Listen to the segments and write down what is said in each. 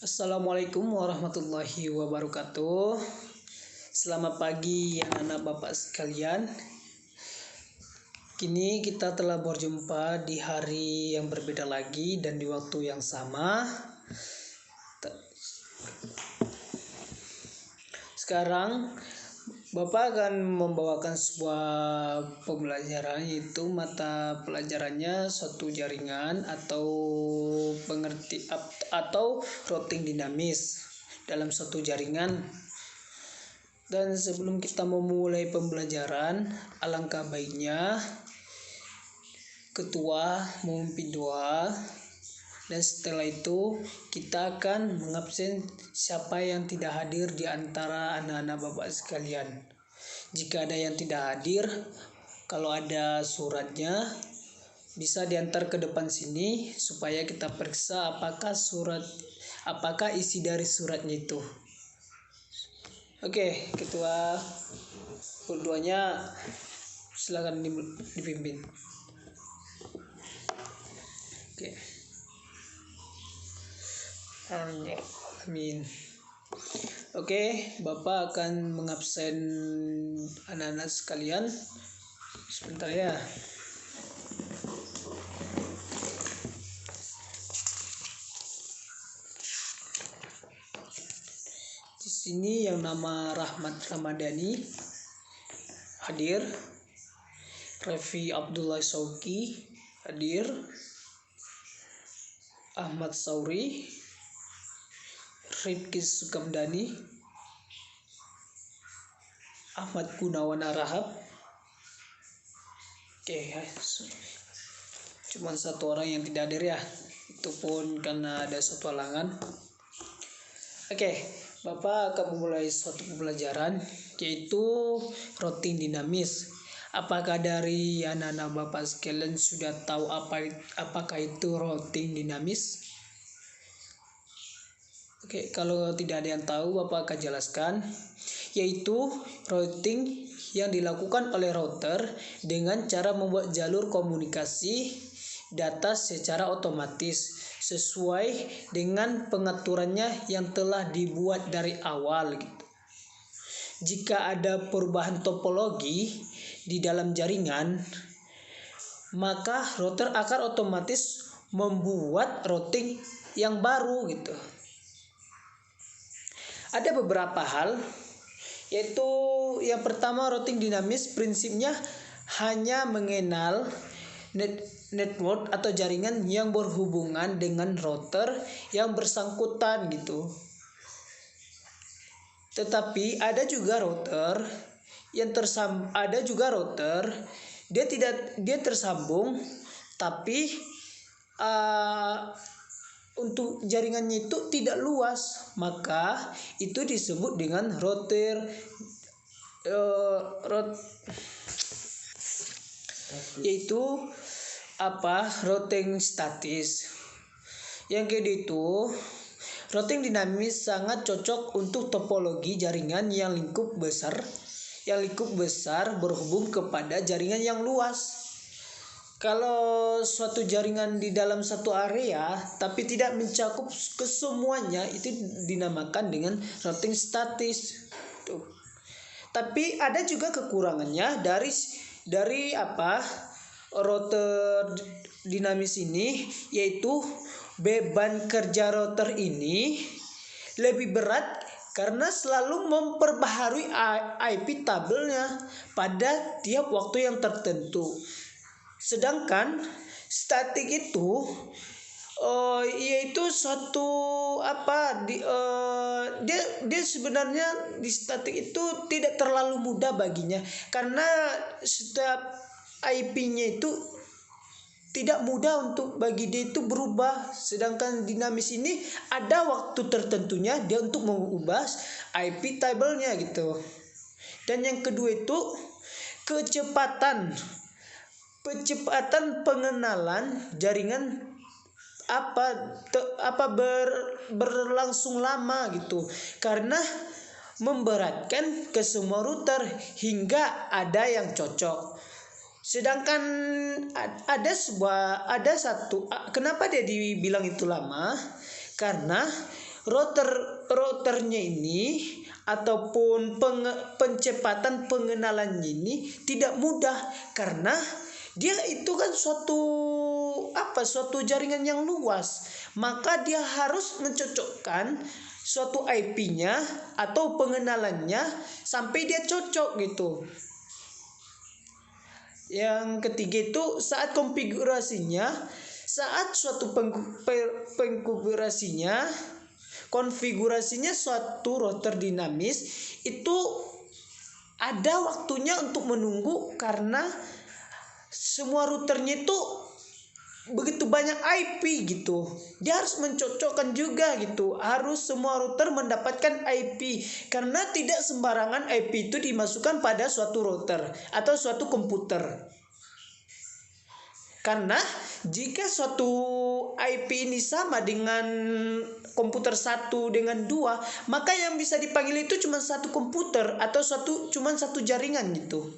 Assalamualaikum warahmatullahi wabarakatuh. Selamat pagi anak-anak bapak sekalian. Kini kita telah berjumpa di hari yang berbeda lagi dan di waktu yang sama. Sekarang Bapak akan membawakan sebuah pembelajaran, yaitu mata pelajarannya suatu jaringan atau routing dinamis dalam suatu jaringan. Dan sebelum kita memulai pembelajaran, alangkah baiknya ketua memimpin doa, dan setelah itu kita akan mengabsen siapa yang tidak hadir di antara anak-anak bapak sekalian. Jika ada yang tidak hadir, kalau ada suratnya bisa diantar ke depan sini supaya kita periksa apakah isi dari suratnya itu. Oke, ketua berdoanya silakan dipimpin. Oke. Amin. Oke, Bapak akan mengabsen anak-anak sekalian. Sebentar ya. Di sini yang nama Rahmat Ramadhani hadir. Revi Abdullah Sauki hadir. Ahmad Sauri, Rifki Sukamdani, Ahmad Gunawan Arahab. Oke, cuma satu orang yang tidak hadir ya, itu pun karena ada suatu halangan. Oke, Bapak akan memulai suatu pembelajaran, yaitu routing dinamis. Apakah dari anak-anak Bapak sekalian sudah tahu apakah itu routing dinamis? Oke, kalau tidak ada yang tahu, Bapak akan jelaskan, yaitu routing yang dilakukan oleh router dengan cara membuat jalur komunikasi data secara otomatis sesuai dengan pengaturannya yang telah dibuat dari awal. Jika ada perubahan topologi di dalam jaringan, maka router akan otomatis membuat routing yang baru gitu. Ada beberapa hal, yaitu yang pertama, routing dinamis prinsipnya hanya mengenal network atau jaringan yang berhubungan dengan router yang bersangkutan gitu. Tetapi ada juga router dia tersambung tapi untuk jaringannya itu tidak luas, maka itu disebut dengan yaitu routing statis. Yang kedua itu, routing dinamis sangat cocok untuk topologi jaringan yang lingkup besar berhubung kepada jaringan yang luas. Kalau suatu jaringan di dalam satu area tapi tidak mencakup kesemuanya, itu dinamakan dengan routing statis. Tuh. Tapi ada juga kekurangannya dari router dinamis ini, yaitu beban kerja router ini lebih berat karena selalu memperbaharui IP tabelnya pada tiap waktu yang tertentu. Sedangkan statik itu yaitu suatu dia sebenarnya di statik itu tidak terlalu mudah baginya, karena setiap IP-nya itu tidak mudah untuk bagi dia itu berubah. Sedangkan dinamis ini ada waktu tertentunya dia untuk mengubah IP tabelnya gitu. Dan yang kedua itu kecepatan pengenalan jaringan berlangsung lama gitu, karena memberatkan ke semua router hingga ada yang cocok. Sedangkan kenapa dia dibilang itu lama? Karena routernya ini ataupun pencepatan pengenalannya ini tidak mudah, karena dia itu kan suatu jaringan yang luas, maka dia harus mencocokkan suatu IP-nya atau pengenalannya sampai dia cocok gitu. Yang ketiga itu saat konfigurasinya suatu router dinamis itu ada waktunya untuk menunggu, karena semua routernya itu begitu banyak IP gitu. Dia harus mencocokkan juga gitu. Harus semua router mendapatkan IP, karena tidak sembarangan IP itu dimasukkan pada suatu router atau suatu komputer. Karena jika suatu IP ini sama dengan komputer 1 dengan 2, maka yang bisa dipanggil itu cuma satu komputer atau cuma satu jaringan gitu.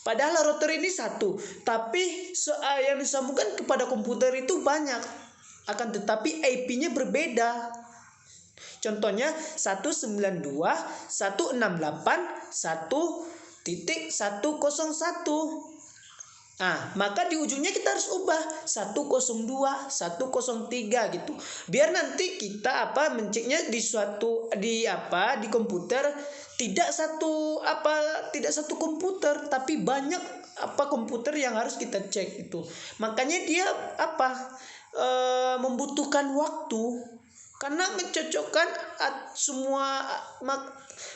Padahal router ini satu, tapi yang disambungkan kepada komputer itu banyak, akan tetapi IP-nya berbeda. Contohnya 192.168.1.101. Nah, maka di ujungnya kita harus ubah 102, 103 gitu. Biar nanti kita menceknya di komputer tidak satu komputer, tapi banyak komputer yang harus kita cek itu. Makanya dia membutuhkan waktu, karena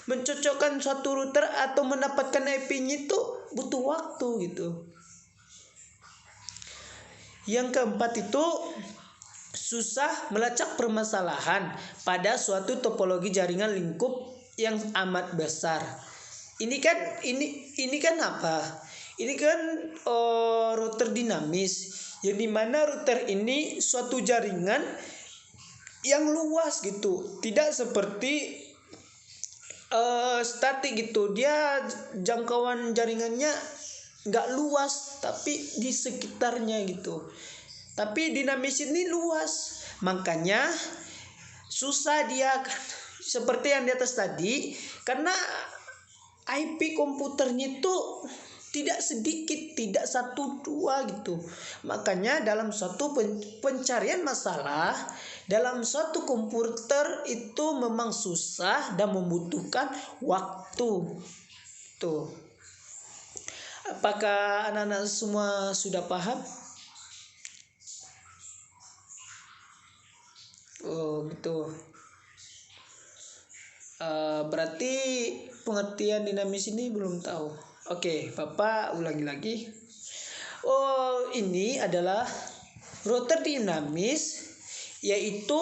mencocokkan suatu router atau mendapatkan IP-nya itu butuh waktu gitu. Yang keempat itu susah melacak permasalahan pada suatu topologi jaringan lingkup yang amat besar. Ini kan apa? Ini kan router dinamis, yang dimana router ini suatu jaringan yang luas gitu, tidak seperti statik gitu. Dia jangkauan jaringannya nggak luas, tapi di sekitarnya gitu. Tapi dinamis ini luas, makanya susah dia seperti yang di atas tadi, karena IP komputernya itu tidak sedikit, tidak 1-2 gitu. Makanya dalam suatu pencarian masalah dalam suatu komputer itu memang susah dan membutuhkan waktu. Tuh. Apakah anak-anak semua sudah paham? Oh gitu. Berarti pengertian dinamis ini belum tahu. Oke, Bapak ulangi lagi. Ini adalah router dinamis, yaitu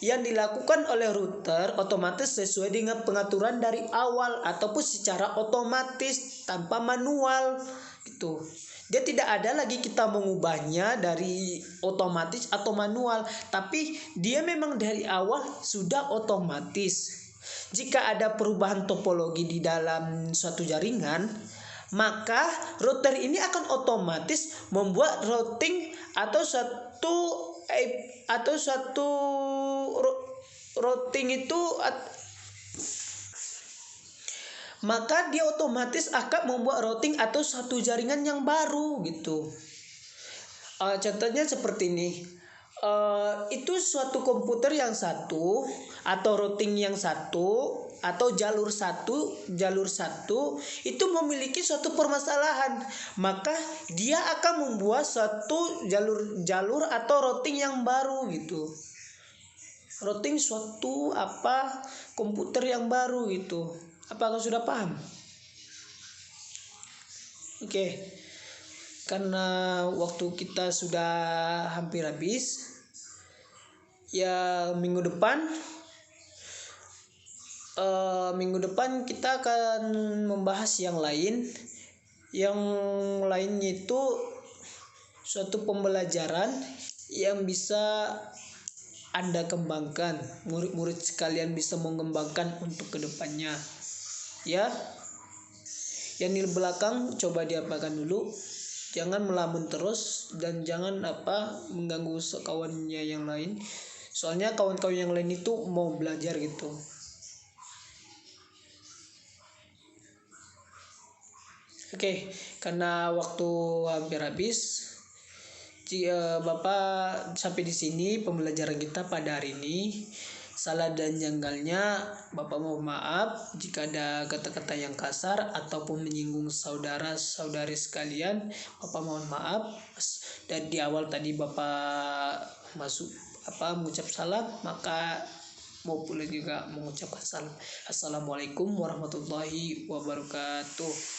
yang dilakukan oleh router otomatis sesuai dengan pengaturan dari awal ataupun secara otomatis tanpa manual gitu. Dia tidak ada lagi kita mengubahnya dari otomatis atau manual, tapi dia memang dari awal sudah otomatis. Jika ada perubahan topologi di dalam suatu jaringan, maka router ini akan otomatis membuat routing atau suatu routing itu, maka dia otomatis akan membuat routing atau satu jaringan yang baru gitu. Contohnya seperti ini. Itu suatu komputer yang satu atau routing yang satu atau jalur satu itu memiliki suatu permasalahan, maka dia akan membuat suatu jalur atau routing yang baru gitu. Routing suatu komputer yang baru gitu. Apakah sudah paham? Oke. Karena waktu kita sudah hampir habis, ya minggu depan kita akan membahas yang lain. Yang lainnya itu suatu pembelajaran yang bisa Anda kembangkan, murid-murid sekalian bisa mengembangkan untuk kedepannya. Ya, yang di belakang coba diapakan dulu. Jangan melamun terus dan jangan mengganggu kawannya yang lain, Soalnya kawan-kawan yang lain itu mau belajar gitu. Oke, karena waktu hampir habis, Bapak sampai di sini pembelajaran kita pada hari ini. Salah dan janggalnya Bapak mohon maaf jika ada kata-kata yang kasar ataupun menyinggung saudara-saudari sekalian. Bapak mohon maaf. Dan di awal tadi Bapak mengucap salam, maka mau pula juga mengucapkan salam. Assalamualaikum warahmatullahi wabarakatuh.